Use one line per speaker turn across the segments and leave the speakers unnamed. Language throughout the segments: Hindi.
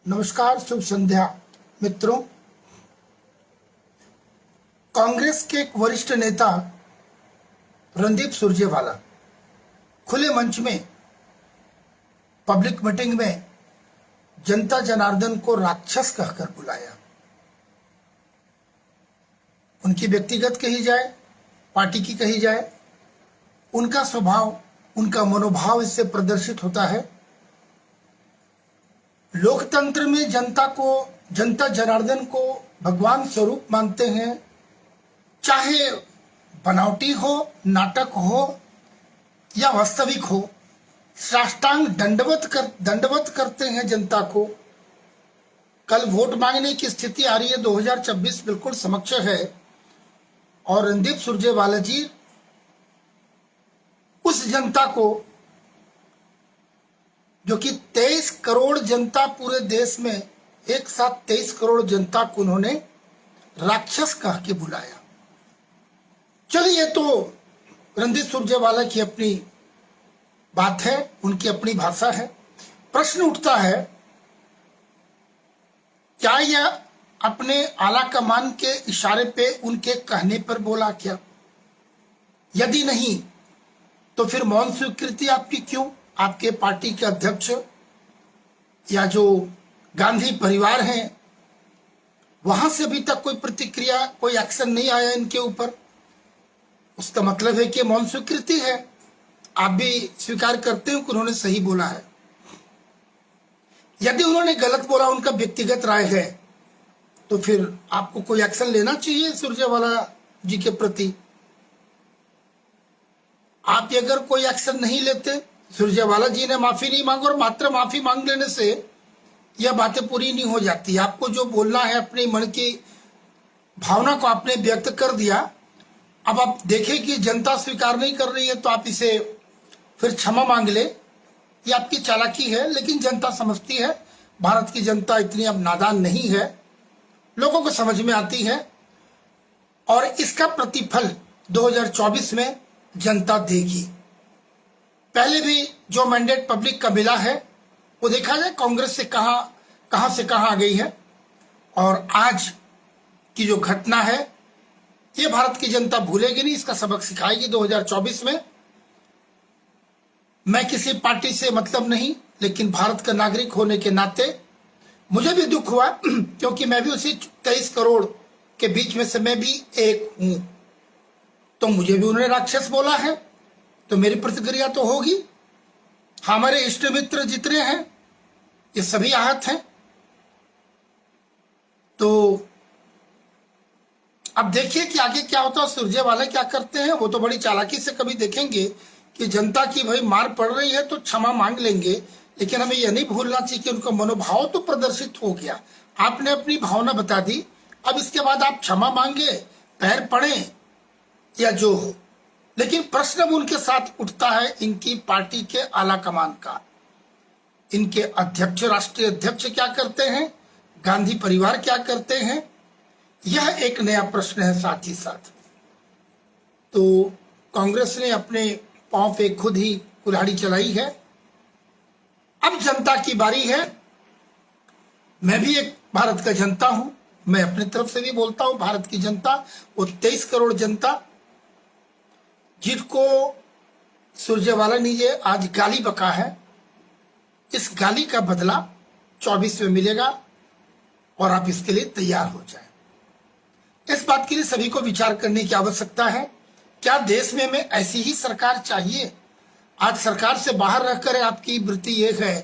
नमस्कार, शुभ संध्या मित्रों। कांग्रेस के एक वरिष्ठ नेता रणदीप सुरजेवाला खुले मंच में पब्लिक मीटिंग में जनता जनार्दन को राक्षस कहकर बुलाया। उनकी व्यक्तिगत कही जाए, पार्टी की कही जाए, उनका स्वभाव, उनका मनोभाव इससे प्रदर्शित होता है। लोकतंत्र में जनता जनार्दन को भगवान स्वरूप मानते हैं, चाहे बनावटी हो, नाटक हो या वास्तविक हो। साष्टांग दंडवत करते हैं जनता को। कल वोट मांगने की स्थिति आ रही है, 2024 बिल्कुल समक्ष है और रणदीप सुरजेवाला जी उस जनता को, जो कि 23 करोड़ जनता पूरे देश में, एक साथ 23 करोड़ जनता को उन्होंने राक्षस कह के बुलाया। चलिए, ये तो रणदीप सुरजेवाला की अपनी बात है, उनकी अपनी भाषा है। प्रश्न उठता है, क्या यह अपने आला कमान के इशारे पे, उनके कहने पर बोला क्या? यदि नहीं तो फिर मौन स्वीकृति आपकी क्यों? आपके पार्टी के अध्यक्ष या जो गांधी परिवार हैं, वहां से अभी तक कोई प्रतिक्रिया, कोई एक्शन नहीं आया इनके ऊपर। उसका मतलब है कि मौन स्वीकृति है। आप भी स्वीकार करते हो कि उन्होंने सही बोला है। यदि उन्होंने गलत बोला, उनका व्यक्तिगत राय है, तो फिर आपको कोई एक्शन लेना चाहिए सुरजेवाला जी के प्रति। आप अगर कोई एक्शन नहीं लेते, सुरजेवाला जी ने माफी नहीं मांगी, और मात्र माफी मांग लेने से यह बातें पूरी नहीं हो जाती। आपको जो बोलना है, अपने मन की भावना को आपने व्यक्त कर दिया। अब आप देखें कि जनता स्वीकार नहीं कर रही है, तो आप इसे फिर क्षमा मांग ले। ये आपकी चालाकी है, लेकिन जनता समझती है। भारत की जनता इतनी अब नादान नहीं है, लोगों को समझ में आती है, और इसका प्रतिफल 2024 में जनता देगी। पहले भी जो मैंडेट पब्लिक का मिला है, वो देखा जाए कांग्रेस से कहां से कहां आ गई है, और आज की जो घटना है, ये भारत की जनता भूलेगी नहीं, इसका सबक सिखाएगी 2024 में। मैं किसी पार्टी से मतलब नहीं, लेकिन भारत का नागरिक होने के नाते मुझे भी दुख हुआ, क्योंकि मैं भी उसी 23 करोड़ के बीच में से मैं भी एक हूं। तो मुझे भी उन्होंने राक्षस बोला है, तो मेरी प्रतिक्रिया तो होगी। हमारे इष्ट मित्र जितने हैं, ये सभी आहत हैं। तो अब देखिए कि आगे क्या होता है। सुरजेवाला क्या करते हैं, वो तो बड़ी चालाकी से कभी देखेंगे कि जनता की भाई मार पड़ रही है तो क्षमा मांग लेंगे, लेकिन हमें यह नहीं भूलना चाहिए कि उनका मनोभाव तो प्रदर्शित हो गया। आपने अपनी भावना बता दी, अब इसके बाद आप क्षमा मांगे, पैर पड़े या जो हो। लेकिन प्रश्न अब उनके साथ उठता है इनकी पार्टी के आला कमान का। इनके अध्यक्ष, राष्ट्रीय अध्यक्ष क्या करते हैं, गांधी परिवार क्या करते हैं, यह एक नया प्रश्न है। साथ ही साथ तो कांग्रेस ने अपने पांव पे खुद ही कुल्हाड़ी चलाई है। अब जनता की बारी है। मैं भी एक भारत का जनता हूं, मैं अपनी तरफ से भी बोलता हूं, भारत की जनता, वो 23 करोड़ जनता जिनको सुरजेवाला ने ये आज गाली बका है, इस गाली का बदला 24 में मिलेगा, और आप इसके लिए तैयार हो जाएं। इस बात के लिए सभी को विचार करने की आवश्यकता है। क्या देश में हमें ऐसी ही सरकार चाहिए? आज सरकार से बाहर रहकर आपकी वृत्ति ये है,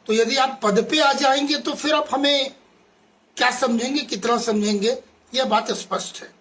तो यदि आप पद पे आ जाएंगे तो फिर आप हमें क्या समझेंगे, कितना समझेंगे, यह बात स्पष्ट है।